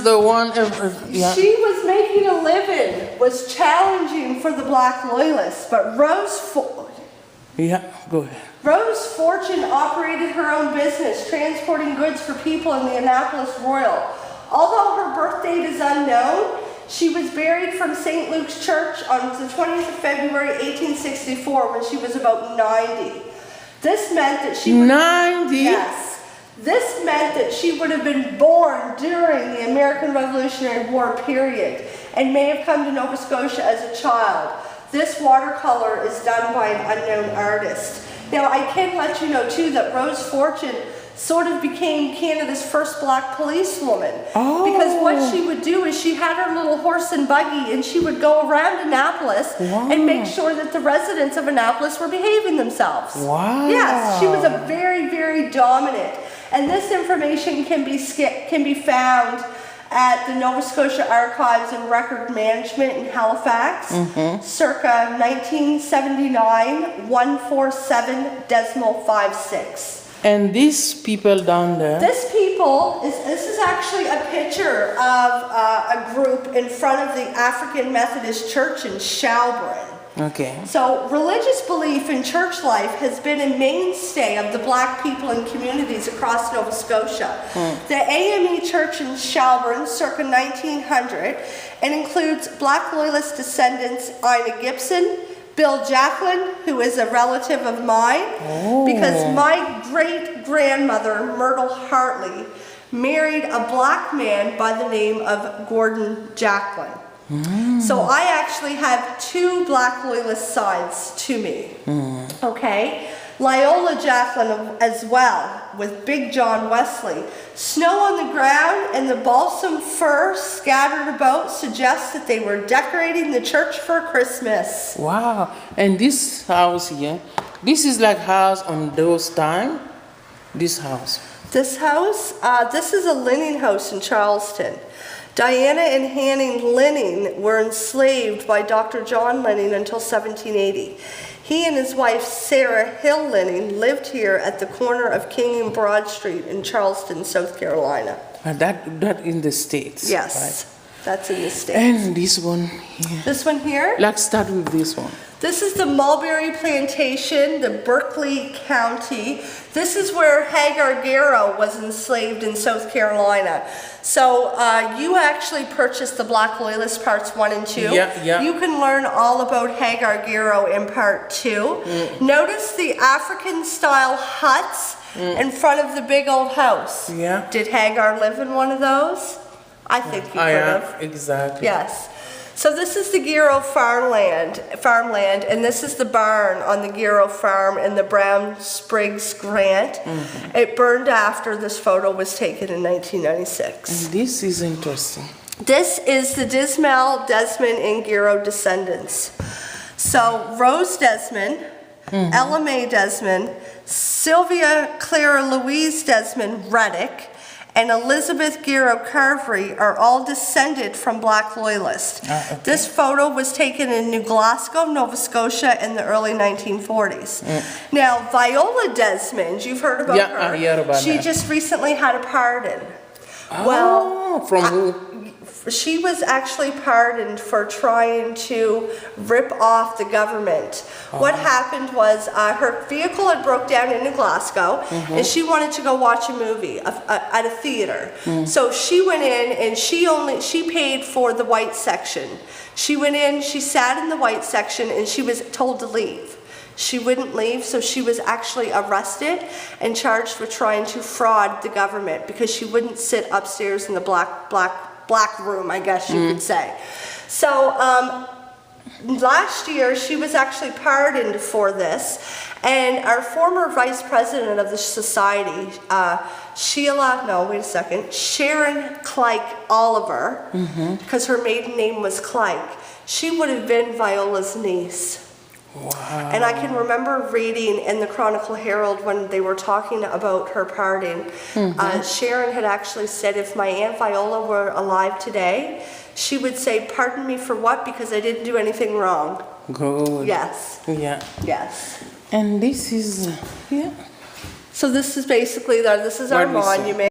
The one, yeah. She was making a living, was challenging for the Black Loyalists, but Yeah, go ahead. Rose Fortune operated her own business, transporting goods for people in the Annapolis Royal. Although her birth date is unknown, she was buried from St. Luke's Church on the 20th of February, 1864, when she was about 90. This meant that she would, 90? Yes. This meant that she would have been born during the American Revolutionary War period and may have come to Nova Scotia as a child. This watercolor is done by an unknown artist. Now, I can let you know, too, that Rose Fortune sort of became Canada's first black policewoman. Oh. Because what she would do is she had her little horse and buggy and she would go around Annapolis and make sure that the residents of Annapolis were behaving themselves. Wow. Yes, she was a very, very dominant. And this information can be found at the Nova Scotia Archives and Record Management in Halifax, circa 1979, 147.56. And these people down there? This is actually a picture of a group in front of the African Methodist Church in Shelburne. Okay. So religious belief in church life has been a mainstay of the black people and communities across Nova Scotia. The AME Church in Shelburne, circa 1900, and includes Black Loyalist descendants Ina Gibson, Bill Jacqueline, who is a relative of mine, because my great-grandmother, Myrtle Hartley, married a black man by the name of Gordon Jacqueline. So I actually have two Black Loyalist sides to me, okay? Loyola Jacqueline as well, with Big John Wesley. Snow on the ground and the balsam fir scattered about suggests that they were decorating the church for Christmas. Wow. And this house here, this is like house on those time? This house? This house? This is a linen house in Charleston. Diana and Hanning Linning were enslaved by Dr. John Linning until 1780. He and his wife, Sarah Hill Linning, lived here at the corner of King and Broad Street in Charleston, South Carolina. That in the States? Yes, right? that's in the States. And this one here? This one here? Let's start with this one. This is the Mulberry Plantation, the Berkeley County. This is where Hagar Garrow was enslaved in South Carolina. So you actually purchased the Black Loyalist parts 1 and 2. Yeah. You can learn all about Hagar Garrow in part 2. Notice the African-style huts in front of the big old house. Yeah. Did Hagar live in one of those? I think you could have. Exactly. Yes. So this is the Garrow farmland, and this is the barn on the Garrow farm in the Brown Spriggs Grant. It burned after this photo was taken in 1996. And this is interesting. This is the Dismal, Desmond, and Garrow descendants. So Rose Desmond, Ella Mae Desmond, Sylvia Clara Louise Desmond Reddick, and Elizabeth Garrow Carvery are all descended from Black Loyalists. This photo was taken in New Glasgow, Nova Scotia in the early 1940s. Now, Viola Desmond, you've heard about her. I heard about She that. just recently had a pardon. From who? She was actually pardoned for trying to rip off the government. What happened was her vehicle had broke down into Glasgow, and she wanted to go watch a movie at a theater. So she went in and she paid for the white section. She went in, she sat in the white section, and she was told to leave. She wouldn't leave, so she was actually arrested and charged with trying to fraud the government because she wouldn't sit upstairs in the black room, I guess you could say. So last year she was actually pardoned for this, and our former vice president of the society, Sharon Clyke Oliver, because her maiden name was Clyke, she would have been Viola's niece. Wow. And I can remember reading in the Chronicle Herald when they were talking about her pardon, Sharon had actually said if my Aunt Viola were alive today, she would say, "Pardon me for what? Because I didn't do anything wrong." Good. Yes. Yeah. Yes. And this is, So this is basically, this is our monument.